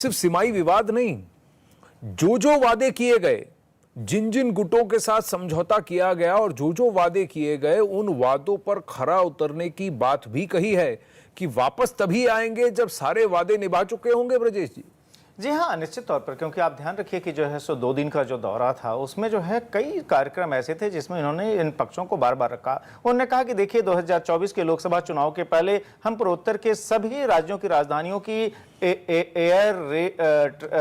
सिर्फ सीमाई विवाद नहीं, जो वादे किए गए, जिन जिन गुटों के साथ समझौता किया गया और जो वादे किए गए, उन वादों पर खरा उतरने की बात भी कही है कि वापस तभी आएंगे जब सारे वादे निभा चुके होंगे। ब्रजेश जी। जी हाँ, निश्चित तौर पर, क्योंकि आप ध्यान रखिए कि जो है सो 2 दिन का जो दौरा था उसमें जो है कई कार्यक्रम ऐसे थे जिसमें इन्होंने इन पक्षों को बार बार रखा। उन्होंने कहा कि देखिए 2024 के लोकसभा चुनाव के पहले हम पूर्वोत्तर के सभी राज्यों की राजधानियों की एयर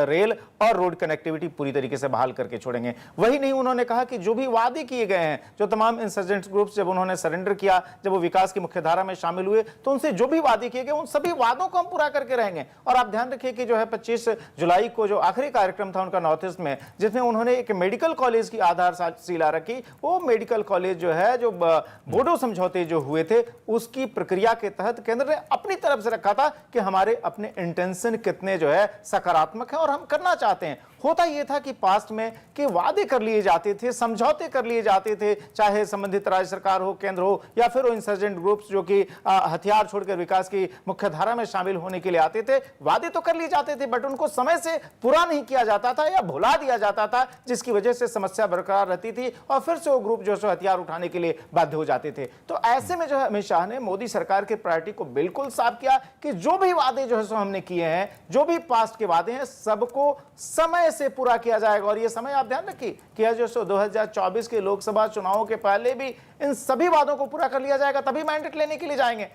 रेल और रोड कनेक्टिविटी पूरी तरीके से बहाल करके छोड़ेंगे। वही नहीं, उन्होंने कहा कि जो भी वादे किए गए हैं, जो तमाम इंसर्जेंट ग्रुप्स जब उन्होंने सरेंडर किया, जब वो विकास की मुख्यधारा में शामिल हुए, तो उनसे जो भी वादे किए गए उन सभी वादों को हम पूरा करके रहेंगे। और आप ध्यान रखिए कि जो है 25 जुलाई को जो आखिरी कार्यक्रम था उनका नॉर्थ ईस्ट में, जिसमें उन्होंने एक मेडिकल कॉलेज की आधारशिला रखी, वो मेडिकल कॉलेज जो है जो बोडो समझौते जो हुए थे उसकी प्रक्रिया के तहत केंद्र ने अपनी तरफ से रखा था कि हमारे अपने इंटेंशन कितने जो है सकारात्मक है और हम करना चाहते हैं। होता यह था कि पास्ट में कि वादे कर लिए जाते थे, समझौते कर लिए जाते थे, चाहे संबंधित राज्य सरकार हो, केंद्र हो, या फिर वो इंसर्जेंट ग्रुप्स जो कि हथियार छोड़कर विकास की मुख्यधारा में शामिल होने के लिए आते थे। वादे तो कर लिए जाते थे बट उनको समय से पूरा नहीं किया जाता था या भुला दिया जाता था, जिसकी वजह से समस्या बरकरार रहती थी और फिर से वो ग्रुप जो है हथियार उठाने के लिए बाध्य हो जाते थे। तो ऐसे में जो है अमित शाह ने मोदी सरकार की प्रायोरिटी को बिल्कुल साफ किया कि जो भी वादे जो है सो हमने किए हैं, जो भी पास्ट के वादे हैं, सबको समय से पूरा किया जाएगा। और ये समय आप ध्यान रखिए कि जो सो 2024 के लोकसभा चुनावों के पहले भी इन सभी वादों को पूरा कर लिया जाएगा, तभी मैंडेट लेने के लिए जाएंगे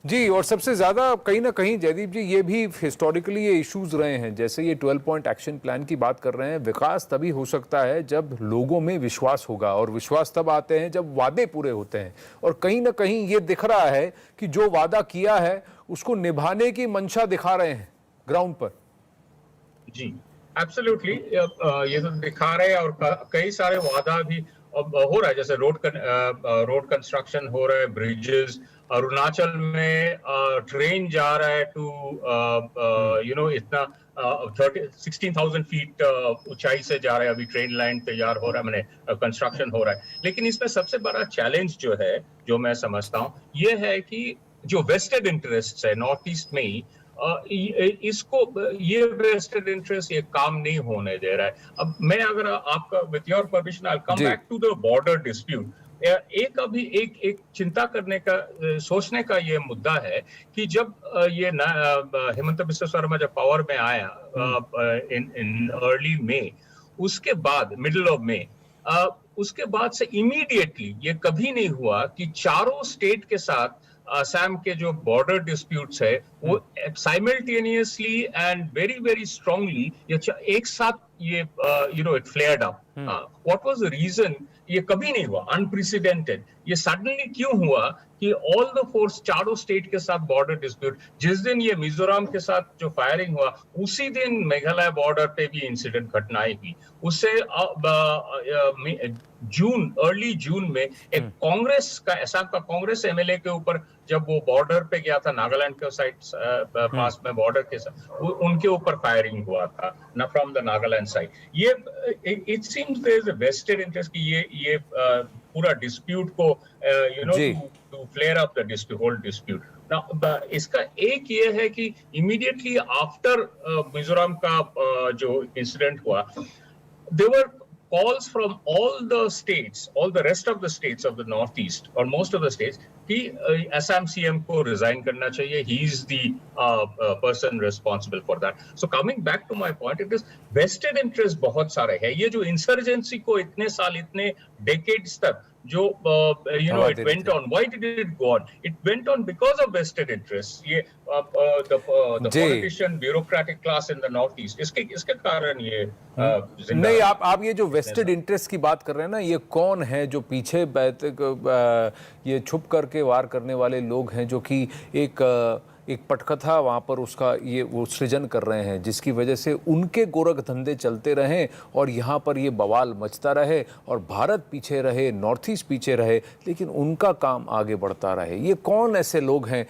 जी। और सबसे ज्यादा कहीं ना कहीं जयदीप जी ये भी हिस्टोरिकली ये इश्यूज रहे हैं, जैसे ये 12 पॉइंट एक्शन प्लान की बात कर रहे हैं। विकास तभी हो सकता है जब लोगों में विश्वास होगा, और विश्वास तब आते हैं जब वादे पूरे होते हैं। और कहीं ना कहीं ये दिख रहा है कि जो वादा किया है उसको निभाने की मंशा दिखा रहे हैं ग्राउंड पर। जी एब्सोल्युटली, ये तो दिखा रहे हैं और कई सारे वादा भी हो रहा है, जैसे रोड कंस्ट्रक्शन हो रहा है, ब्रिजेस, अरुणाचल में ट्रेन जा रहा है टू इतना 16,000 फीट ऊंचाई से जा रहा है, अभी ट्रेन लाइन तैयार हो रहा है, मैंने कंस्ट्रक्शन हो रहा है। लेकिन इसमें सबसे बड़ा चैलेंज जो है, जो मैं समझता हूँ, ये है कि जो वेस्टेड इंटरेस्ट है नॉर्थ ईस्ट में ही, इसको ये वेस्टेड इंटरेस्ट ये काम नहीं होने दे रहा है। अब मैं अगर आपका with your permission I come back to the border dispute. एक चिंता करने का, सोचने का ये मुद्दा है कि जब ये हेमंत बिस्वा शर्मा जब पावर में आया इन अर्ली मई, उसके बाद मिडिल ऑफ मई, उसके बाद से इमीडिएटली ये कभी नहीं हुआ कि चारों स्टेट के साथ असम के जो बॉर्डर डिस्प्यूट्स है वो simultaneously and very very strongly एक साथ ये it flared up. What was the reason? ये कभी नहीं हुआ, अनप्रेसिडेंटेड। ये सडनली क्यों हुआ कि ऑल द फोर्स चारों स्टेट के साथ बॉर्डर डिस्प्यूट, जिस दिन ये मिजोरम के साथ जो फायरिंग हुआ उसी दिन मेघालय बॉर्डर पे भी इंसिडेंट घटनाएं हुई। उससे अर्ली जून में एक कांग्रेस का, असम का कांग्रेस एमएलए के ऊपर जब वो बॉर्डर पे गया था, नागालैंड के साइड पास में बॉर्डर के साथ, उनके ऊपर फायरिंग हुआ था ना फ्रॉम द नागालैंड साइड। ये it seems there is a vested interest कि ये पूरा डिस्प्यूट को to flare up the whole dispute. इसका एक ये है कि इमीडिएटली आफ्टर मिजोरम का जो इंसिडेंट हुआ, there were calls from all the states, all the rest of the states of the Northeast, or most of the states, कि Assam CM को resign करना चाहिए. He is the person responsible for that. So coming back to my point, it is vested interest बहुत सारे हैं। ये जो insurgency को इतने साल, इतने decades तक जो it went on. Why did it go on? It went on because of vested interests. ये the politician bureaucratic class in the Northeast, इसके कारण ये नहीं, आप ये जो वेस्टेड इंटरेस्ट की बात कर रहे हैं ना, ये कौन है जो पीछे ये छुप करके वार करने वाले लोग हैं, जो कि एक पटकथा वहाँ पर उसका ये वो सृजन कर रहे हैं, जिसकी वजह से उनके गोरख धंधे चलते रहें और यहाँ पर ये बवाल मचता रहे और भारत पीछे रहे, नॉर्थ ईस्ट पीछे रहे, लेकिन उनका काम आगे बढ़ता रहे। ये कौन ऐसे लोग हैं